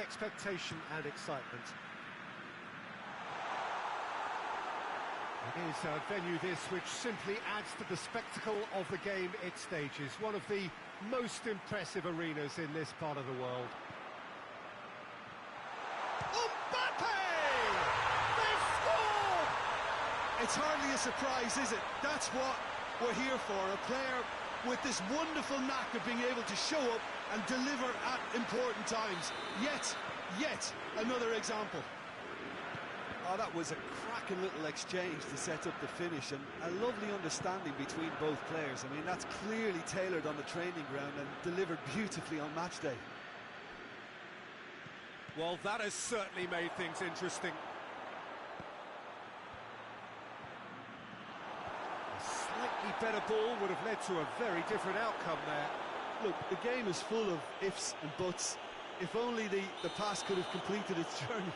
expectation and excitement. It is a venue this which simply adds to the spectacle of the game it stages. One of the most impressive arenas in this part of the world. It's hardly a surprise, is it? That's what we're here for, a player with this wonderful knack of being able to show up and deliver at important times. Yet another example. Oh, that was a cracking little exchange to set up the finish, and a lovely understanding between both players. I mean, that's clearly tailored on the training ground and delivered beautifully on match day. Well, that has certainly made things interesting. Slightly better ball would have led to a very different outcome there. Look, the game is full of ifs and buts. If only the pass could have completed its journey.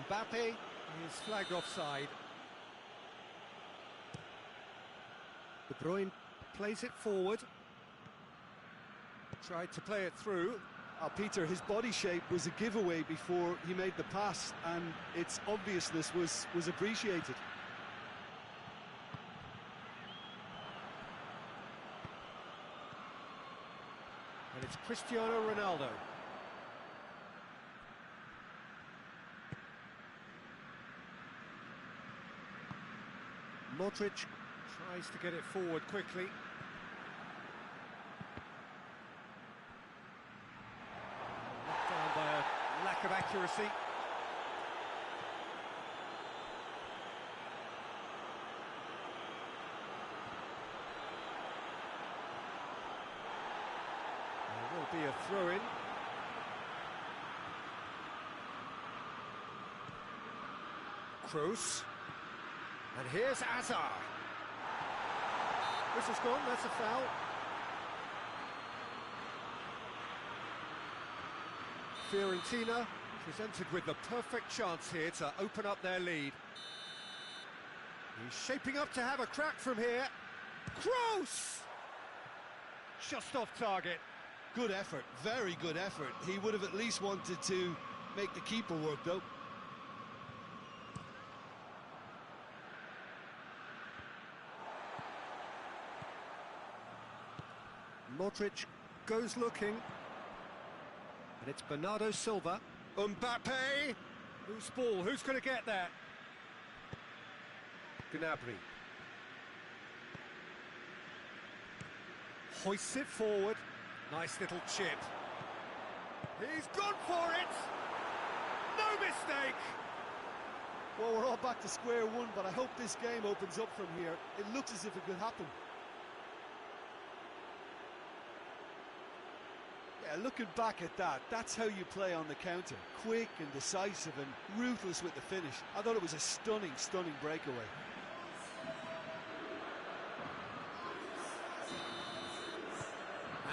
Mbappe is flagged offside. De Bruyne plays it forward. Tried to play it through. Peter, his body shape was a giveaway before he made the pass, and its obviousness was appreciated. And it's Cristiano Ronaldo. Modric tries to get it forward quickly. Knocked down by a lack of accuracy. There will be a throw-in. Kroos. And here's Hazard. This is gone, that's a foul. Fiorentina presented with the perfect chance here to open up their lead. He's shaping up to have a crack from here. Kroos! Just off target. Good effort, very good effort. He would have at least wanted to make the keeper work, though. Modric goes looking, and it's Bernardo Silva. Mbappe! Whose ball? Who's going to get that? Gnabry. Hoists it forward. Nice little chip. He's gone for it! No mistake! Well, we're all back to square one, but I hope this game opens up from here. It looks as if it could happen. Yeah, looking back at that, that's how you play on the counter. Quick and decisive and ruthless with the finish. I thought it was a stunning, stunning breakaway.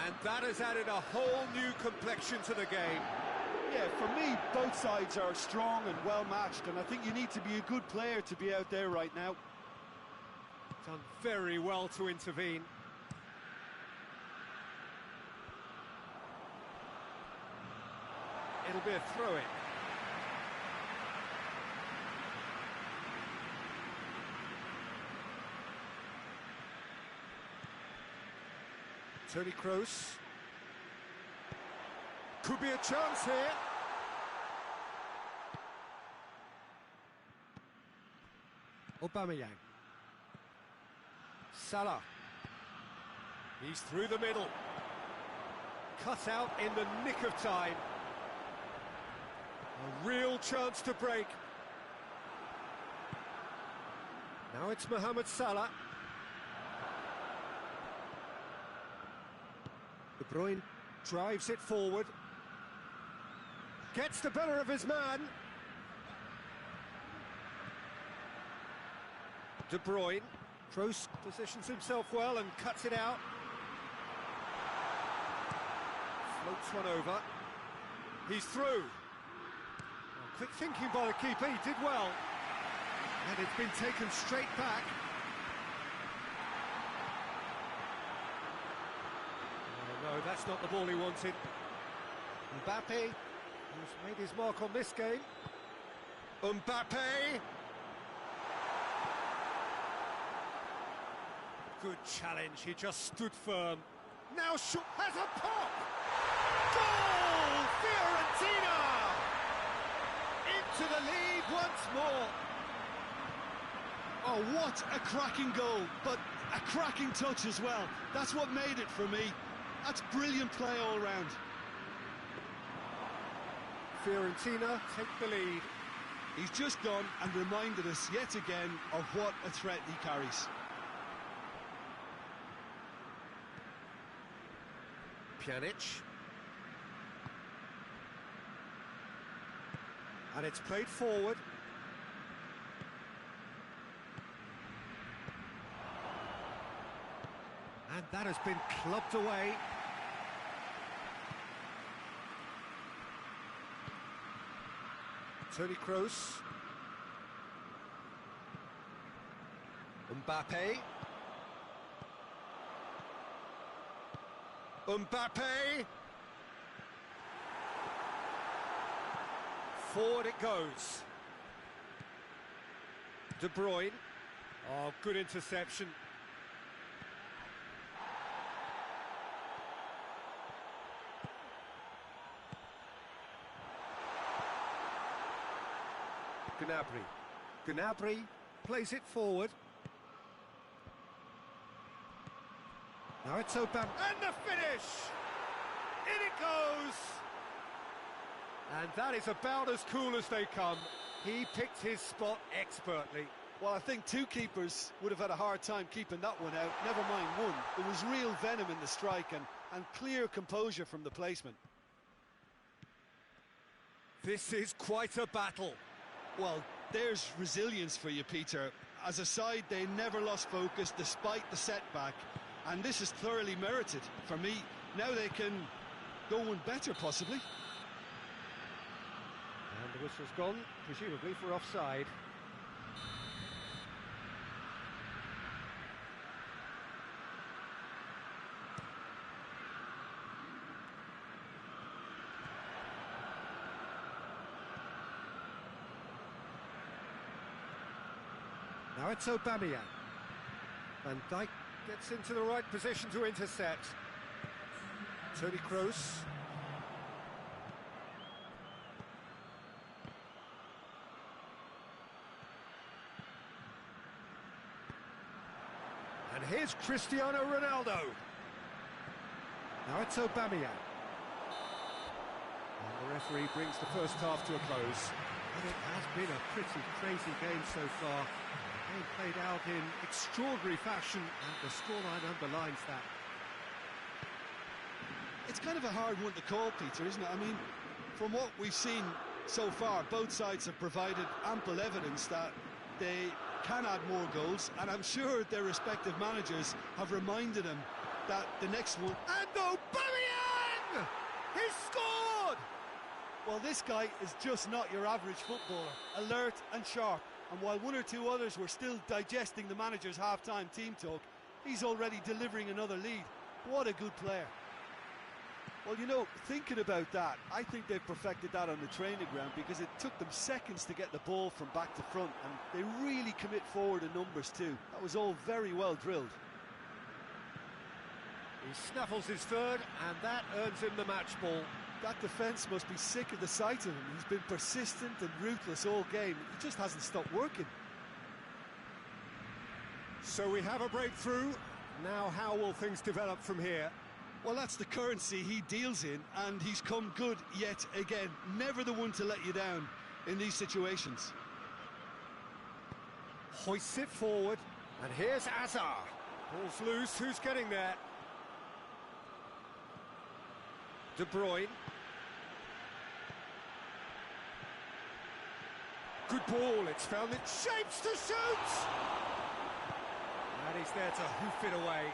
And that has added a whole new complexion to the game. Yeah, for me, both sides are strong and well-matched, and I think you need to be a good player to be out there right now. Done very well to intervene. It'll be a throw-in. Toni Kroos. Could be a chance here. Aubameyang. Salah. He's through the middle. Cut out in the nick of time. A real chance to break. Now it's Mohamed Salah. De Bruyne drives it forward. Gets the better of his man. De Bruyne. Kroos positions himself well and cuts it out. Floats one over. He's through. Oh, quick thinking by the keeper, he did well. And it's been taken straight back. No, that's not the ball he wanted. Mbappe, who's made his mark on this game. Mbappe! Good challenge, he just stood firm. Now has a pop! Goal! Fiorentina! Into the lead once more. Oh, what a cracking goal, but a cracking touch as well. That's what made it for me. That's brilliant play all round. Fiorentina take the lead. He's just gone and reminded us yet again of what a threat he carries. Pjanic. And it's played forward. And that has been clubbed away. Toni Kroos. Mbappe. Mbappe! Forward it goes. De Bruyne. Oh, good interception. Gnabry plays it forward. Now it's open. And the finish! In it goes! And that is about as cool as they come. He picked his spot expertly. Well, I think two keepers would have had a hard time keeping that one out, never mind one. There was real venom in the strike and clear composure from the placement. This is quite a battle. Well, there's resilience for you, Peter. As a side, they never lost focus despite the setback, and this is thoroughly merited. For me, now they can go one better, possibly. And the whistle's gone, presumably for offside. Now it's Aubameyang. Van Dijk gets into the right position to intercept. Toni Kroos. And here's Cristiano Ronaldo. Now it's Aubameyang. And the referee brings the first half to a close. And it has been a pretty crazy game so far. They played out in extraordinary fashion, and the scoreline underlines that. It's kind of a hard one to call, Peter, isn't it? I mean, from what we've seen so far, both sides have provided ample evidence that they can add more goals, and I'm sure their respective managers have reminded them that the next one... And Aubameyang! He's scored! Well, this guy is just not your average footballer, alert and sharp. And while one or two others were still digesting the manager's half-time team talk, he's already delivering another lead. What a good player. Well, you know, thinking about that, I think they've perfected that on the training ground because it took them seconds to get the ball from back to front, and they really commit forward in numbers too. That was all very well drilled. He snaffles his third, and that earns him the match ball. That defence must be sick of the sight of him. He's been persistent and ruthless all game. He just hasn't stopped working. So we have a breakthrough. Now how will things develop from here? Well, that's the currency he deals in, and he's come good yet again. Never the one to let you down in these situations. Hoists it forward, and here's Hazard. Ball's loose, who's getting there? De Bruyne. Good ball, it's found its shapes to shoot! And he's there to hoof it away.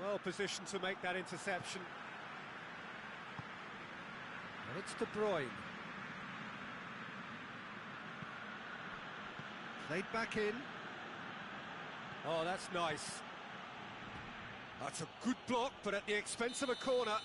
Well positioned to make that interception. And it's De Bruyne. Played back in. Oh, that's nice. That's a good block, but at the expense of a corner.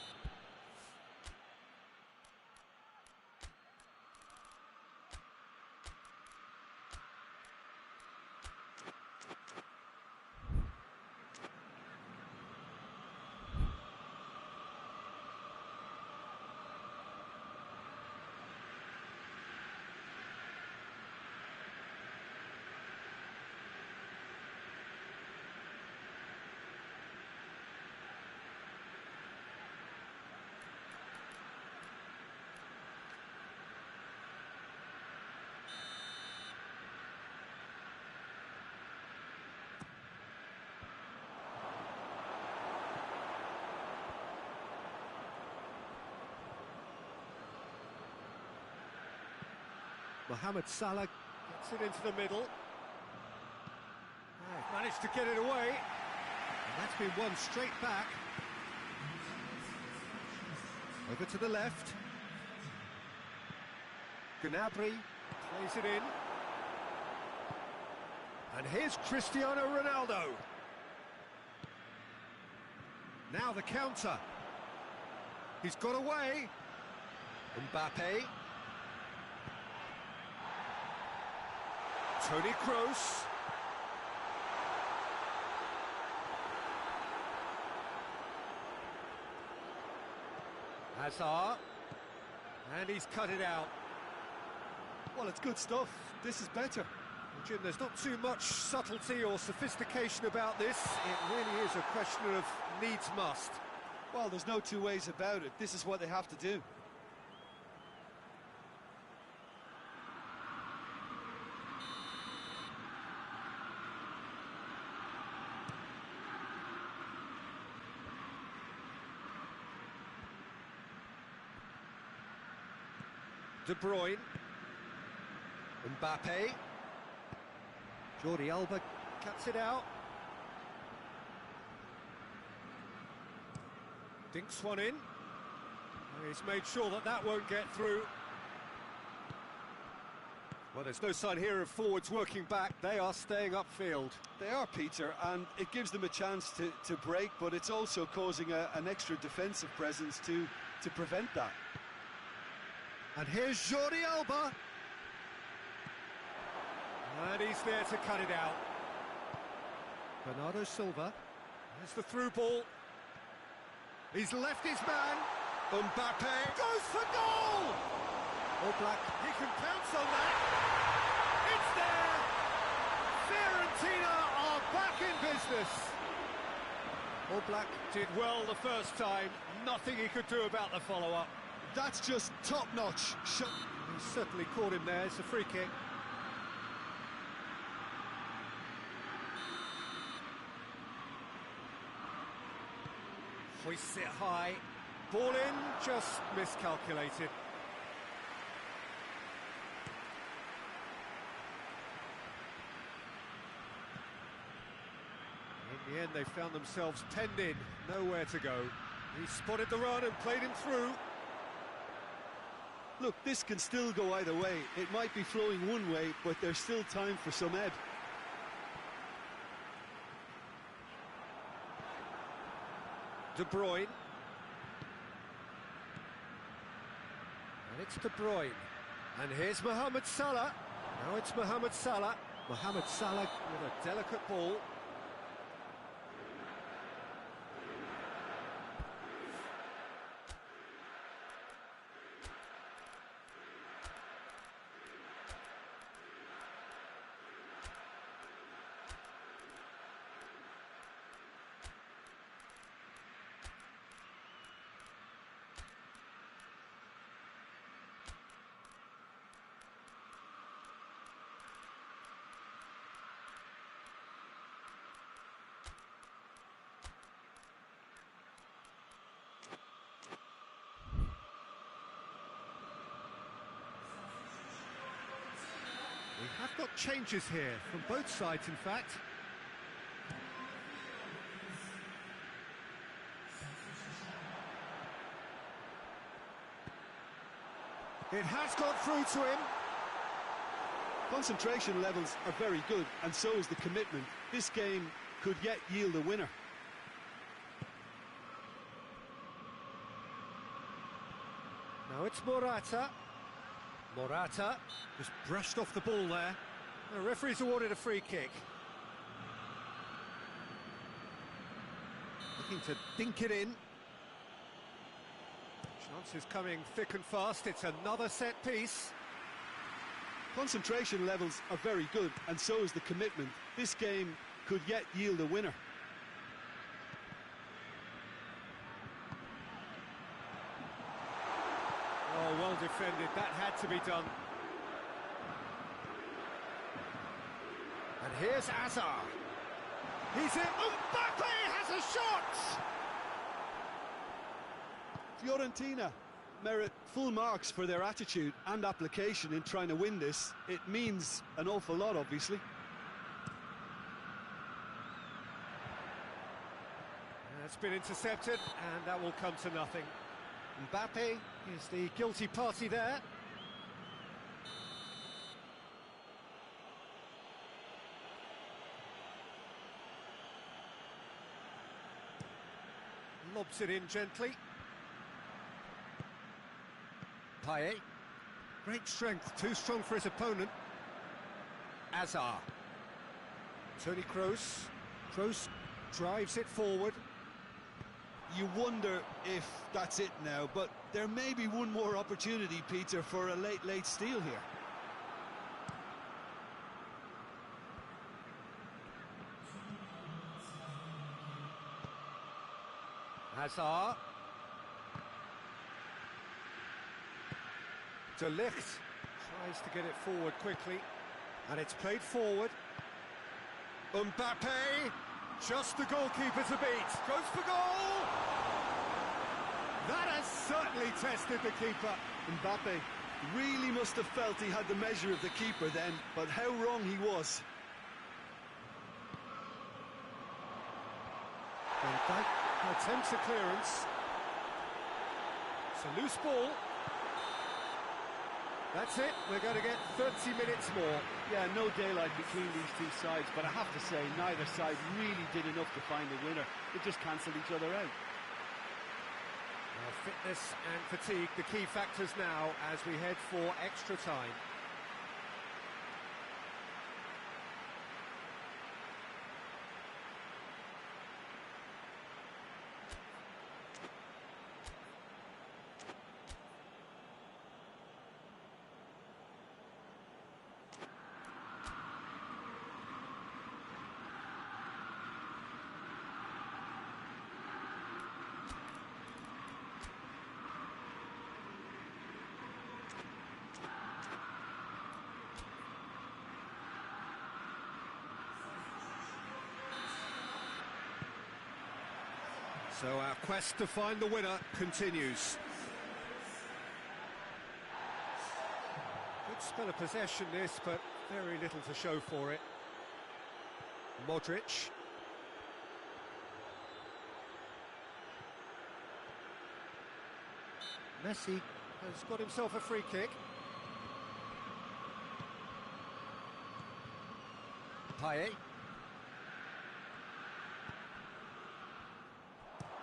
Mohamed Salah gets it into the middle. Oh, managed to get it away. And that's been won straight back. Over to the left. Gnabry plays it in. And here's Cristiano Ronaldo. Now the counter. He's got away. Mbappe. Toni Kroos. Hazard. And he's cut it out. Well, it's good stuff. This is better. Well, Jim, there's not too much subtlety or sophistication about this. It really is a question of needs must. Well, there's no two ways about it. This is what they have to do. De Bruyne. Mbappe. Jordi Alba cuts it out. Dinks one in. And he's made sure that that won't get through. Well, there's no sign here of forwards working back. They are staying upfield. They are, Peter, and it gives them a chance to break, but it's also causing an extra defensive presence to prevent that. And here's Jordi Alba. And he's there to cut it out. Bernardo Silva. There's the through ball. He's left his man. Mbappe goes for goal! All Black, he can pounce on that. It's there! Fiorentina are back in business. All Black did well the first time. Nothing he could do about the follow-up. That's just top-notch. He certainly caught him there. It's a free kick. Hoists it high. Ball in, just miscalculated. In the end, they found themselves penned in. Nowhere to go. He spotted the run and played him through. Look, this can still go either way. It might be flowing one way, but there's still time for some ebb. De Bruyne. And it's De Bruyne. And here's Mohamed Salah. Now it's Mohamed Salah. Mohamed Salah with a delicate ball. We have got changes here, from both sides in fact. It has got through to him. Concentration levels are very good, and so is the commitment. This game could yet yield a winner. Now it's Morata. Morata just brushed off the ball there. The referee's awarded a free kick. Looking to dink it in. Chances coming thick and fast. It's another set piece. Concentration levels are very good, and so is the commitment. This game could yet yield a winner. Oh, well defended. That had to be done. And here's Hazard. He's in. Mbappe has a shot! Fiorentina merit full marks for their attitude and application in trying to win this. It means an awful lot, obviously. That's been intercepted, and that will come to nothing. Mbappe is the guilty party there. Lobs it in gently. Payet. Great strength, too strong for his opponent. Hazard. Toni Kroos. Kroos drives it forward. You wonder if that's it now, but there may be one more opportunity, Peter, for a late steal here. Hazard. De Ligt tries to get it forward quickly, and it's played forward. Mbappe, just the goalkeeper to beat, goes for goal! That has certainly tested the keeper. Mbappe really must have felt he had the measure of the keeper then, but how wrong he was. Mbappe attempts a clearance. It's a loose ball. That's it, we're going to get 30 minutes more. Yeah, no daylight between these two sides, but I have to say, neither side really did enough to find a winner. They just cancelled each other out. Well, fitness and fatigue, the key factors now as we head for extra time. So our quest to find the winner continues. Good spell of possession this, but very little to show for it. Modric. Messi has got himself a free kick. Payet.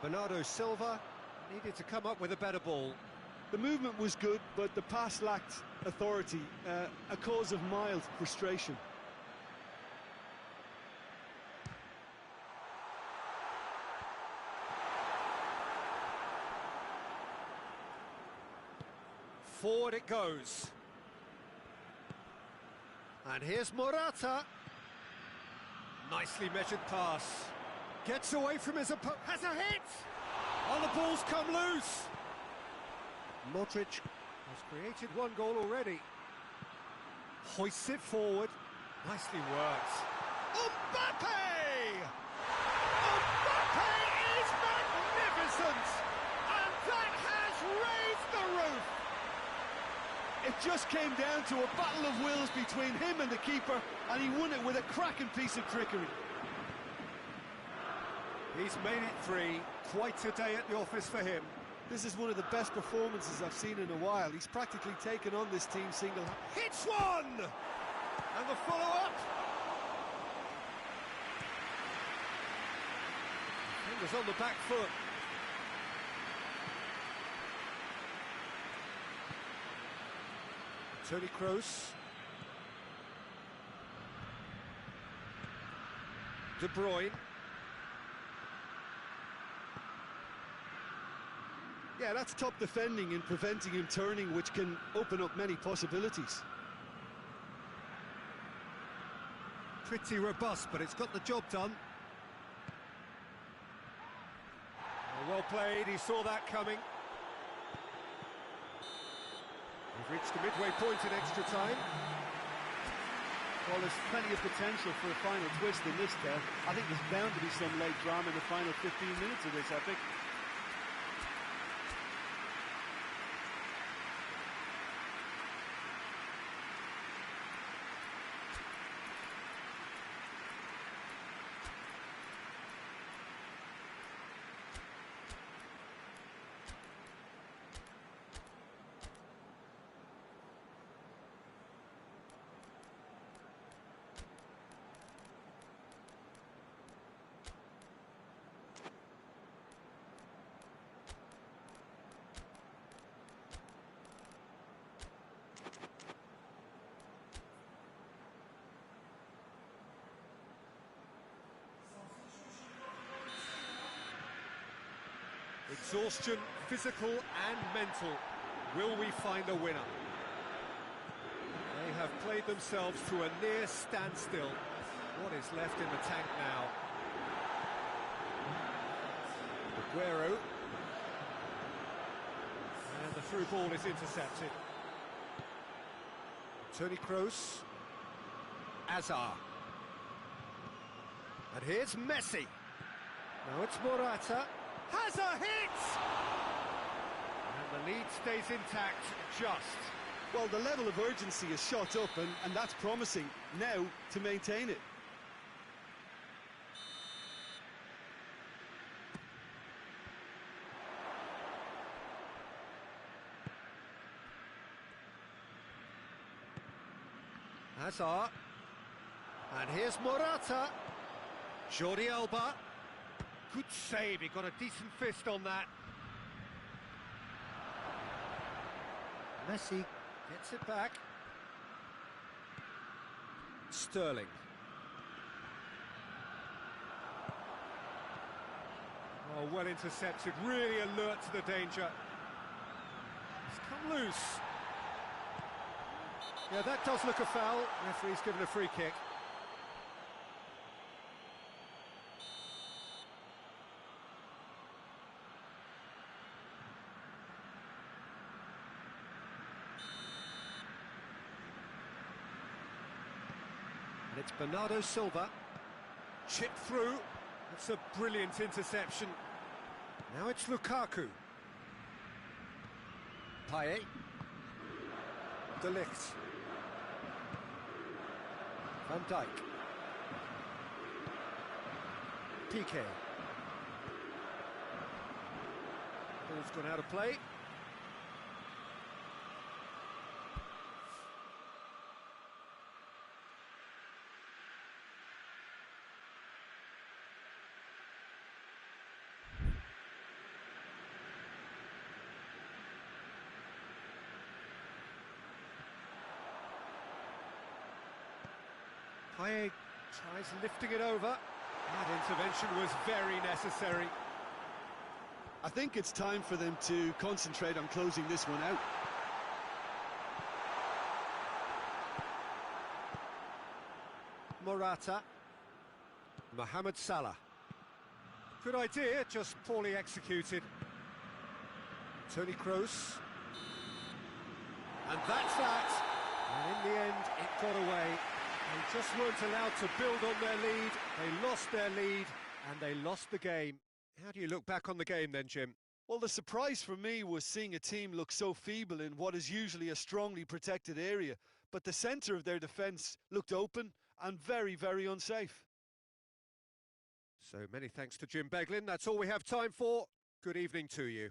Bernardo Silva needed to come up with a better ball. The movement was good, but the pass lacked authority, a cause of mild frustration. Forward it goes. And here's Morata. Nicely measured pass. Gets away from his opponent. Has a hit! Oh, the ball's come loose. Modric has created one goal already. Hoists it forward. Nicely worked. Mbappe! Mbappe is magnificent! And that has raised the roof! It just came down to a battle of wills between him and the keeper, and he won it with a cracking piece of trickery. He's made it 3. Quite a day at the office for him. This is one of the best performances I've seen in a while. He's practically taken on this team single. Hits one! And the follow-up. Fingers on the back foot. Toni Kroos. De Bruyne. Yeah, that's top defending and preventing him turning, which can open up many possibilities. Pretty robust, but it's got the job done. Well played, he saw that coming. We've reached the midway point in extra time. Well, there's plenty of potential for a final twist in this, Kev. I think there's bound to be some late drama in the final 15 minutes of this epic. Exhaustion, physical and mental. Will we find a winner? They have played themselves to a near standstill. What is left in the tank now? Aguero. And the through ball is intercepted. Toni Kroos. Hazard. And here's Messi. Now it's Morata. Hazard hits! And the lead stays intact, just. Well, the level of urgency is shot up, and that's promising. Now, to maintain it. Hazard. And here's Morata. Jordi Alba. Good save, he got a decent fist on that. Messi gets it back. Sterling. Oh, well intercepted, really alert to the danger. It's come loose. Yeah, that does look a foul. Referee's given a free kick. And it's Bernardo Silva. Chipped through. That's a brilliant interception. Now it's Lukaku. Payet. De Ligt. Van Dijk. Piqué. Ball's gone out of play. Payet tries lifting it over. That intervention was very necessary. I think it's time for them to concentrate on closing this one out. Morata. Mohamed Salah. Good idea, just poorly executed. Toni Kroos. And that's that. And in the end, it got away. They just weren't allowed to build on their lead. They lost their lead, and they lost the game. How do you look back on the game then, Jim? Well, the surprise for me was seeing a team look so feeble in what is usually a strongly protected area. But the centre of their defence looked open and very, very unsafe. So many thanks to Jim Beglin. That's all we have time for. Good evening to you.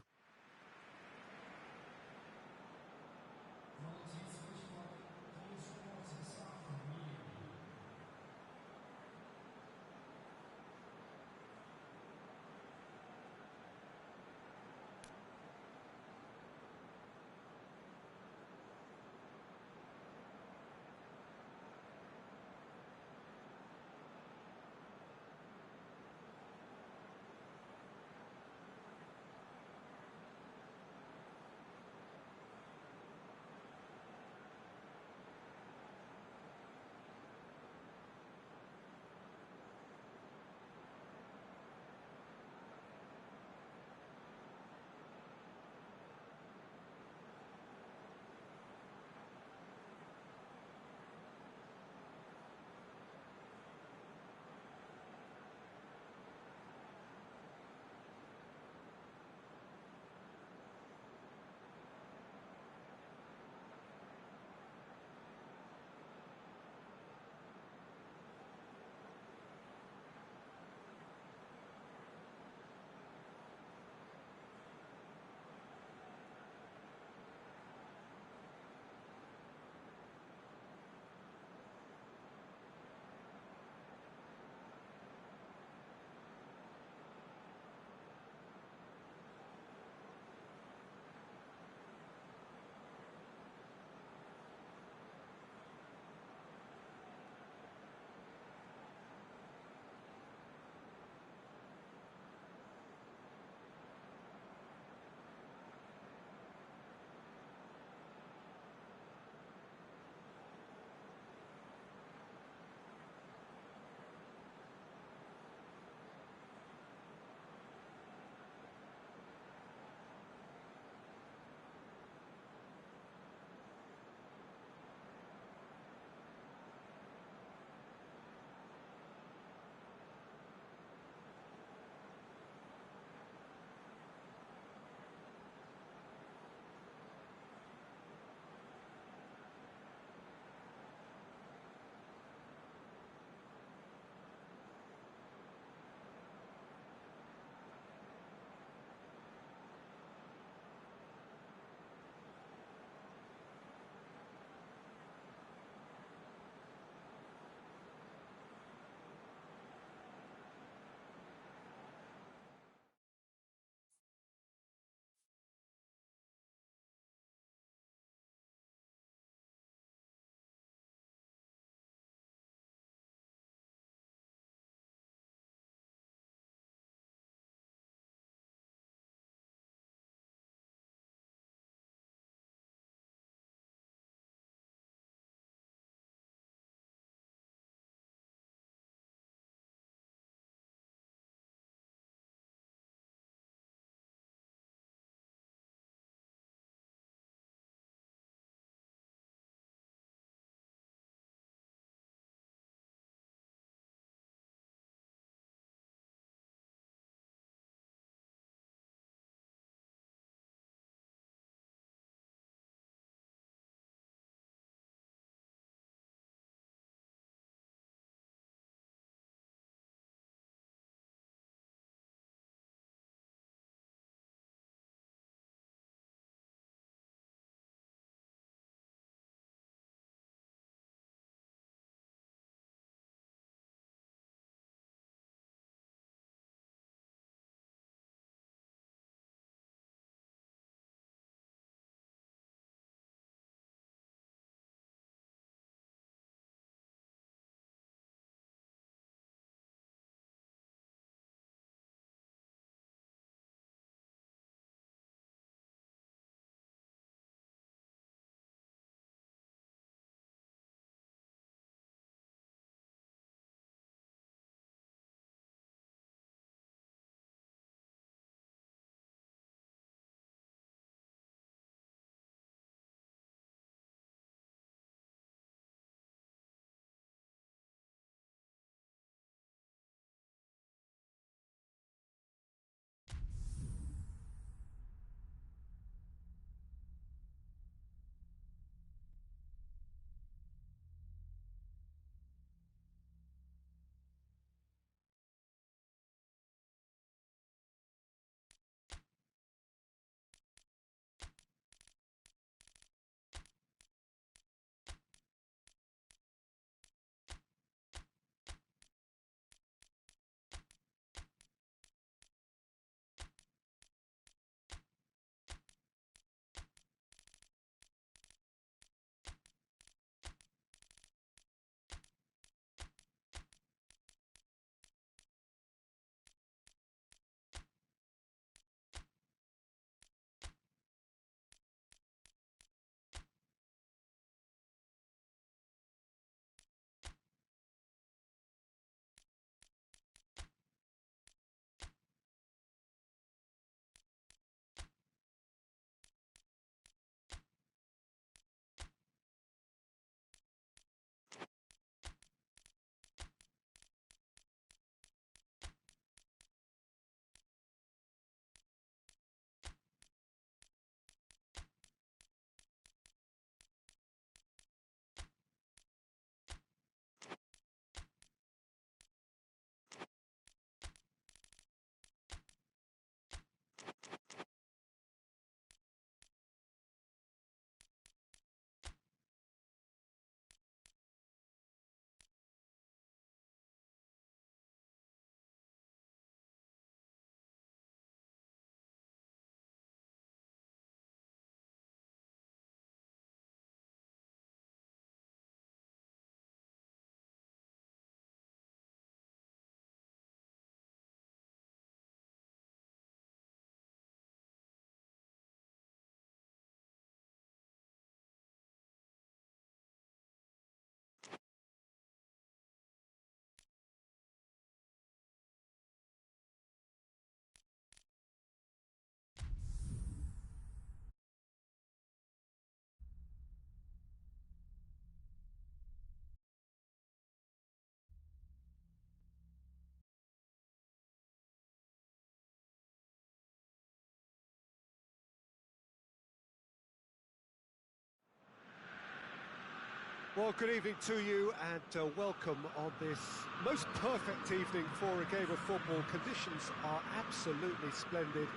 Well, good evening to you and welcome on this most perfect evening for a game of football. Conditions are absolutely splendid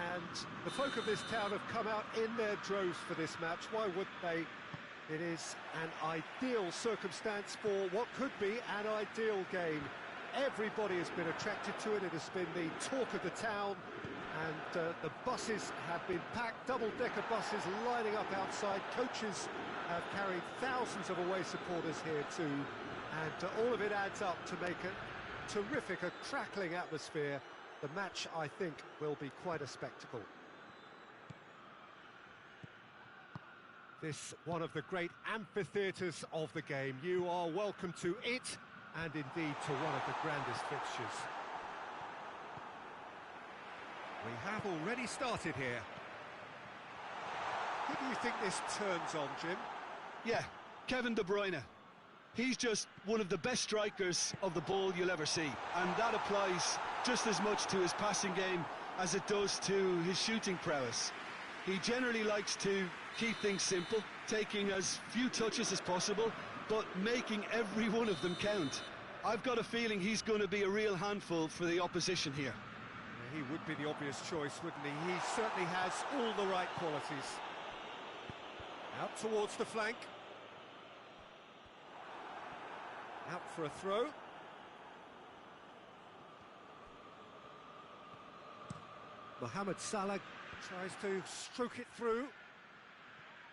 and the folk of this town have come out in their droves for this match. Why wouldn't they? It is an ideal circumstance for what could be an ideal game. Everybody has been attracted to it. It has been the talk of the town, and the buses have been packed, double-decker buses lining up outside. Coaches have carried thousands of away supporters here too, and all of it adds up to make a terrific, a crackling atmosphere. The match, I think, will be quite a spectacle. This one of the great amphitheatres of the game. You are welcome to it, and indeed to one of the grandest fixtures. We have already started here. Who do you think this turns on, Jim? Yeah, Kevin De Bruyne. He's just one of the best strikers of the ball you'll ever see, and that applies just as much to his passing game as it does to his shooting prowess. He generally likes to keep things simple, taking as few touches as possible, but making every one of them count. I've got a feeling he's going to be a real handful for the opposition here. Yeah, he would be the obvious choice, wouldn't he? He certainly has all the right qualities. Out towards the flank. Out for a throw. Mohamed Salah tries to stroke it through.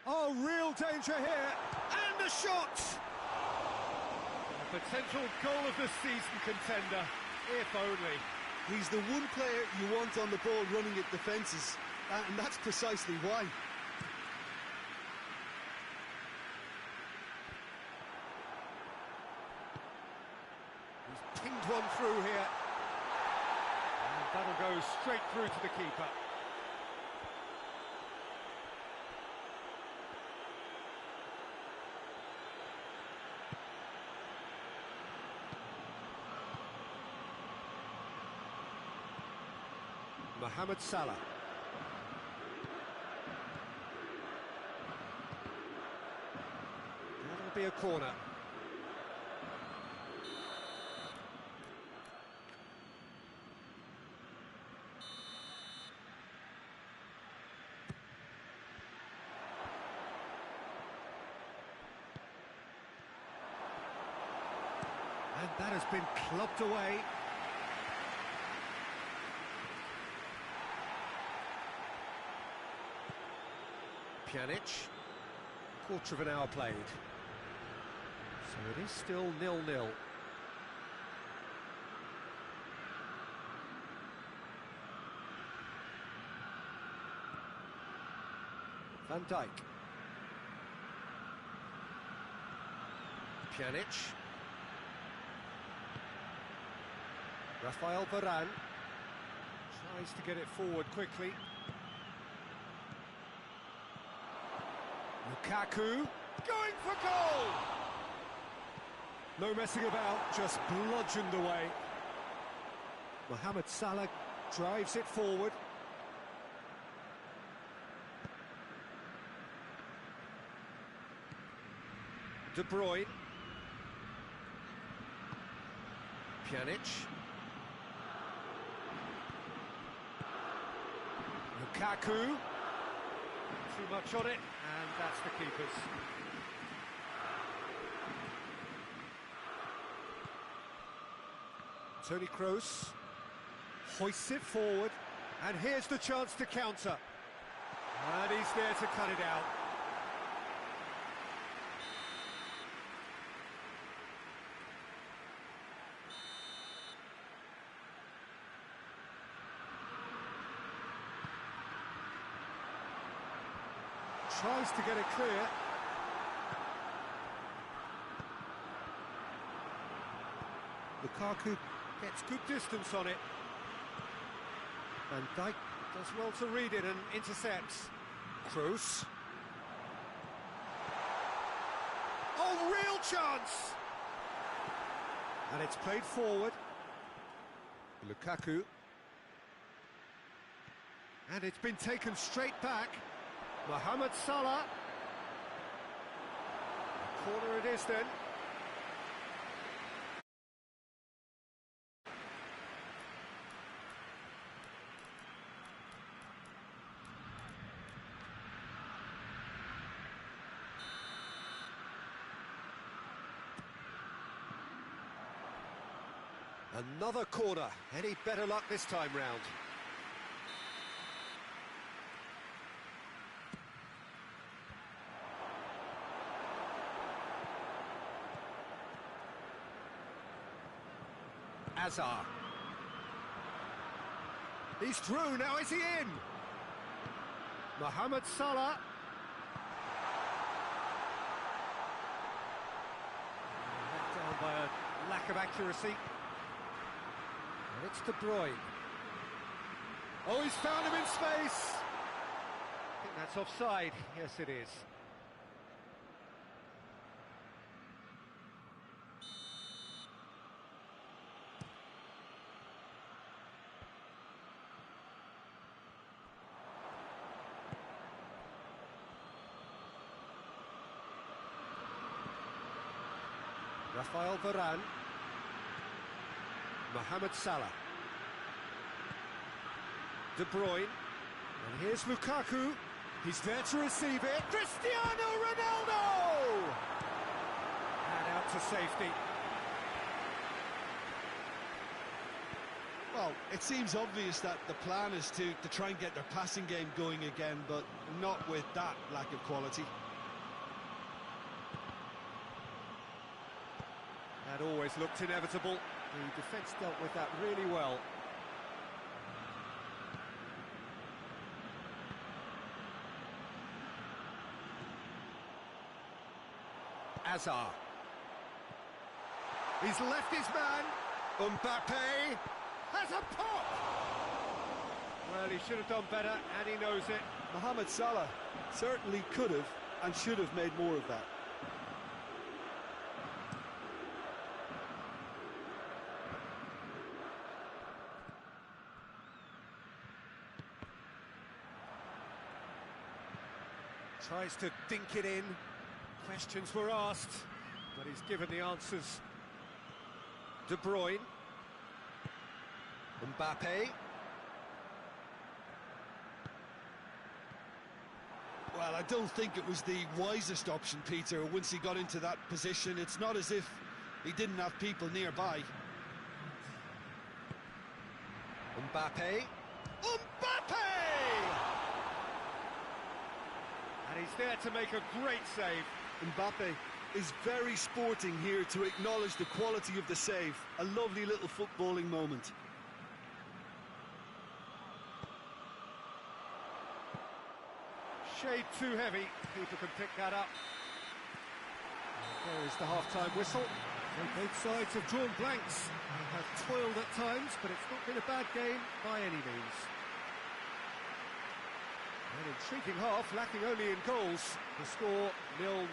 Oh, real danger here, and a shot! A potential goal of the season contender, if only. He's the one player you want on the ball running at defences, and that's precisely why. He's pinged one through here. And that'll go straight through to the keeper. Mohamed Salah. That'll be a corner. And that has been clubbed away. Pjanic, quarter of an hour played, so it is still 0-0. Van Dijk, Pjanic, Rafael Varane tries to get it forward quickly. Lukaku, going for goal! No messing about, just bludgeoned away. Mohamed Salah drives it forward. De Bruyne. Pjanic. Lukaku. Too much on it, and that's the keeper's. Toni Kroos hoists it forward, and here's the chance to counter. And he's there to cut it out. Tries to get it clear. Lukaku gets good distance on it. Van Dijk does well to read it and intercepts. Kroos. Oh, real chance! And it's played forward. Lukaku. And it's been taken straight back. Mohamed Salah. A Corner it is then. Another corner. Any better luck this time round? Azar. He's through, now is he in? Mohamed Salah. Let down by a lack of accuracy. And it's De Bruyne. Oh, he's found him in space! I think that's offside. Yes, it is. Rafael Varane. Mohamed Salah. De Bruyne. And here's Lukaku. He's there to receive it. Cristiano Ronaldo! And out to safety. Well, it seems obvious that the plan is to try and get their passing game going again, but not with that lack of quality. That always looked inevitable. The defence dealt with that really well. Azar. He's left his man. Mbappe has a pop! Well, he should have done better, and he knows it. Mohamed Salah certainly could have and should have made more of that. Tries to dink it in. Questions were asked, but he's given the answers. De Bruyne. Mbappe. Well, I don't think it was the wisest option, Peter, once he got into that position. It's not as if he didn't have people nearby. Mbappe. Mbappe! And he's there to make a great save. Mbappe is very sporting here to acknowledge the quality of the save. A lovely little footballing moment. Shade too heavy. Keeper can pick that up. There is the half-time whistle. So both sides have drawn blanks. They have toiled at times, but it's not been a bad game by any means. An intriguing half, lacking only in goals. The score 0-0.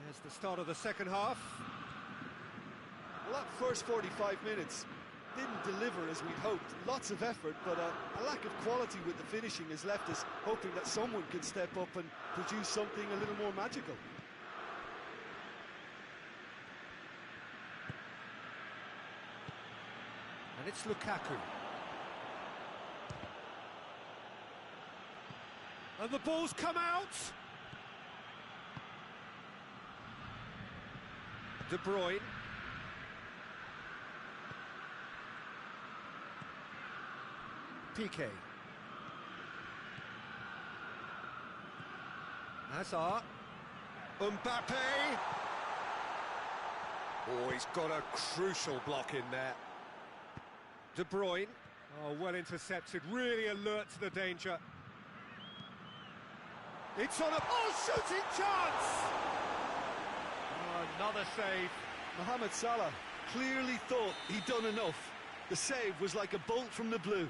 There's the start of the second half. Well, that first 45 minutes didn't deliver as we'd hoped. Lots of effort, but a lack of quality with the finishing has left us hoping that someone can step up and produce something a little more magical. And it's Lukaku. And the ball's come out! De Bruyne. Piqué. Hazard. Mbappe. Oh, he's got a crucial block in there. De Bruyne. Oh, well intercepted, really alert to the danger. It's on a... Oh, shooting chance! Oh, another save. Mohamed Salah clearly thought he'd done enough. The save was like a bolt from the blue.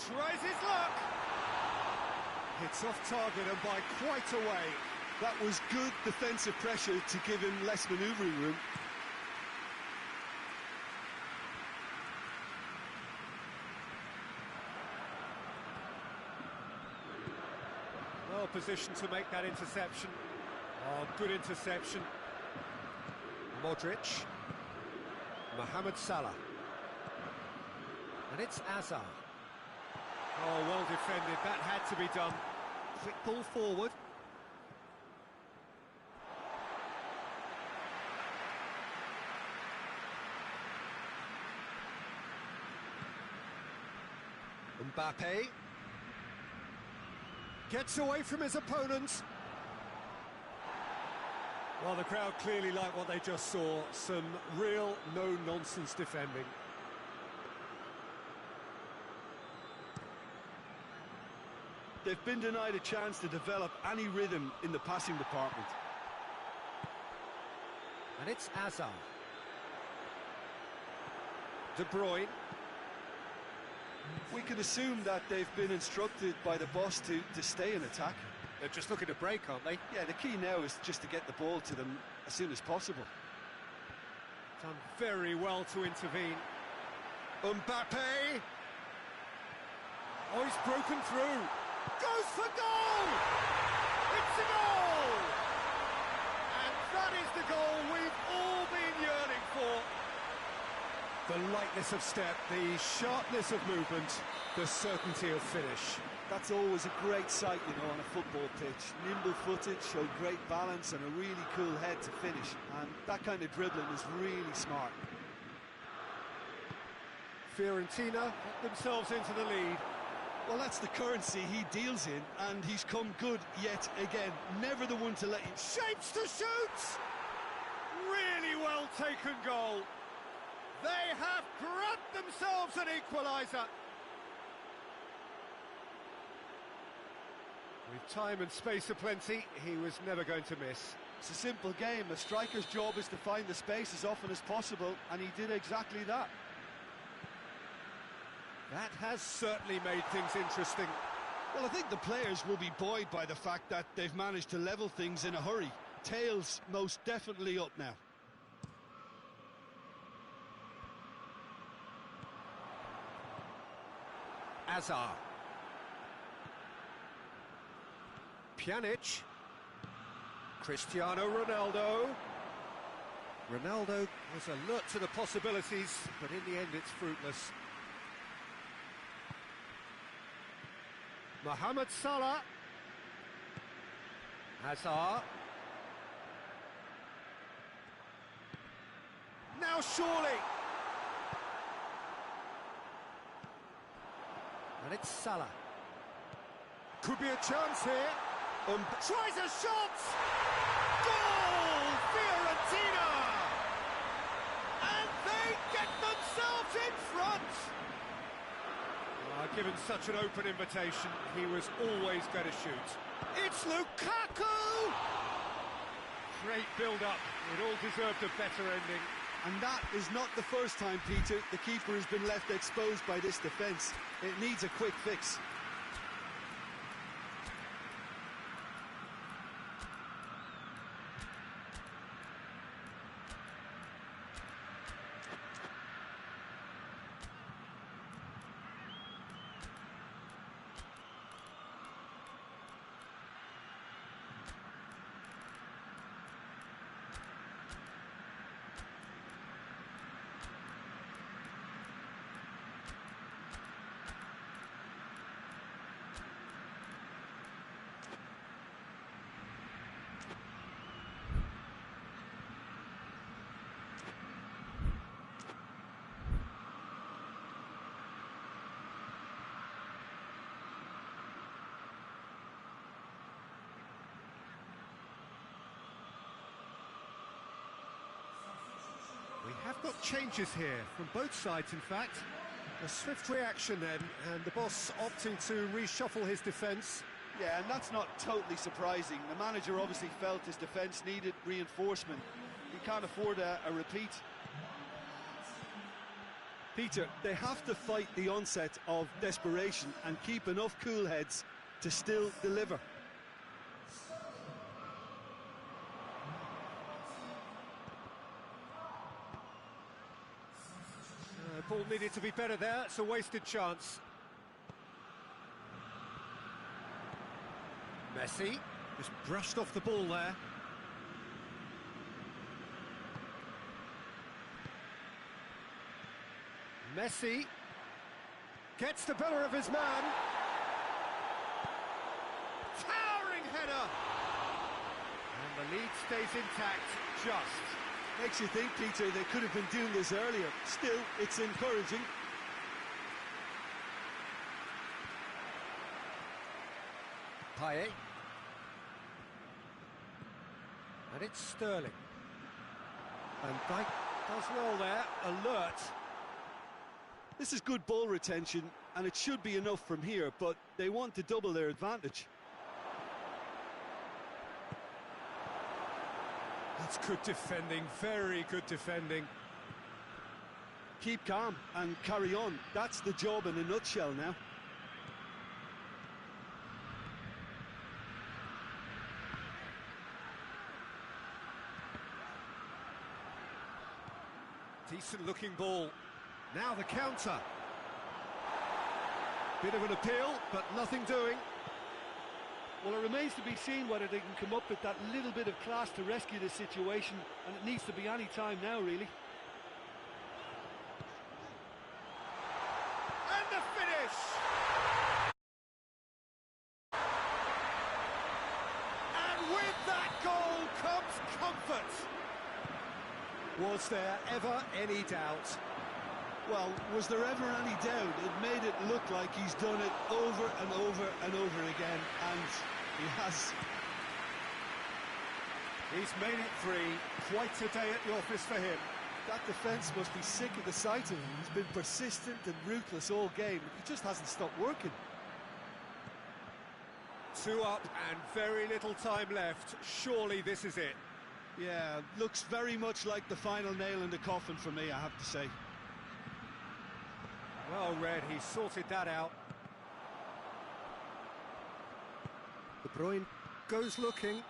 tries his luck. It's off target and by quite a way. That was good defensive pressure to give him less manoeuvring room. Well positioned to make that interception. Oh, good interception. Modric. Mohamed Salah. And it's Azar. Oh, well defended. That had to be done. Quick ball forward. Mbappe gets away from his opponents. Well, the crowd clearly like what they just saw. Some real no-nonsense defending. They've been denied a chance to develop any rhythm in the passing department. And it's Azar. De Bruyne. We can assume that they've been instructed by the boss to stay in attack. They're just looking to break, aren't they? Yeah, the key now is just to get the ball to them as soon as possible. Done very well to intervene. Mbappe! Oh, he's broken through. Goes for goal! It's a goal! And that is the goal we've all been yearning for. The lightness of step, the sharpness of movement, the certainty of finish. That's always a great sight, you know, on a football pitch. Nimble-footed, showed great balance and a really cool head to finish. And that kind of dribbling is really smart. Fiorentina got themselves into the lead. Well, that's the currency he deals in, and he's come good yet again. Never the one to let you... Shapes to shoot! Really well taken goal. They have grabbed themselves an equaliser. With time and space aplenty, he was never going to miss. It's a simple game. A striker's job is to find the space as often as possible, and he did exactly that. That has certainly made things interesting. Well, I think the players will be buoyed by the fact that they've managed to level things in a hurry. Tails most definitely up now. Azar. Pjanic. Cristiano Ronaldo. Ronaldo was alert to the possibilities, but in the end it's fruitless. Mohamed Salah. Hazard. Now surely. And it's Salah. Could be a chance here. Tries a shot! Goal! Fiorentina! And they get themselves in front! Given such an open invitation, he was always going to shoot. It's Lukaku! Great build-up. It all deserved a better ending. And that is not the first time, Peter, the keeper has been left exposed by this defence. It needs a quick fix. We have got changes here, from both sides in fact. A swift reaction then, and the boss opting to reshuffle his defence. Yeah, and that's not totally surprising. The manager obviously felt his defence needed reinforcement. He can't afford a repeat. Peter, they have to fight the onset of desperation and keep enough cool heads to still deliver. Ball needed to be better there, it's a wasted chance. Messi just brushed off the ball there. Messi gets the better of his man. Towering header! And the lead stays intact, just. Makes you think, Peter, they could have been doing this earlier. Still, it's encouraging. Payet. And it's Sterling. And Dyke does well there, alert. This is good ball retention, and it should be enough from here, but they want to double their advantage. That's good defending, very good defending. Keep calm and carry on. That's the job in a nutshell now. Decent looking ball. Now the counter. Bit of an appeal, but nothing doing. Well, it remains to be seen whether they can come up with that little bit of class to rescue the situation, and it needs to be any time now, really. And the finish! And with that goal comes comfort. Was there ever any doubt? Well, was there ever any doubt? It made it look like he's done it over and over and over again, and he has. He's made it three. Quite a day at the office for him. That defence must be sick of the sight of him. He's been persistent and ruthless all game. He just hasn't stopped working. 2 up and very little time left. Surely this is it. Yeah, looks very much like the final nail in the coffin for me, I have to say. Well read, he sorted that out. De Bruyne goes looking.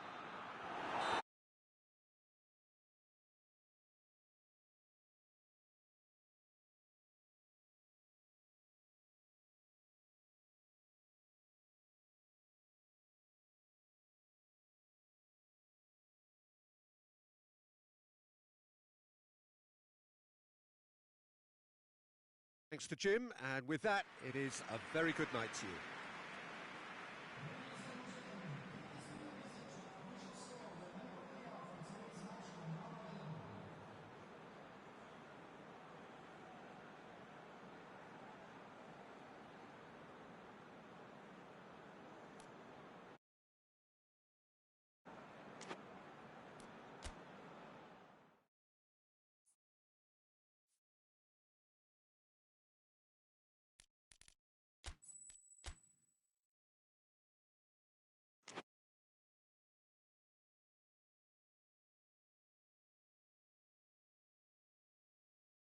Thanks to Jim, and with that, it is a very good night to you.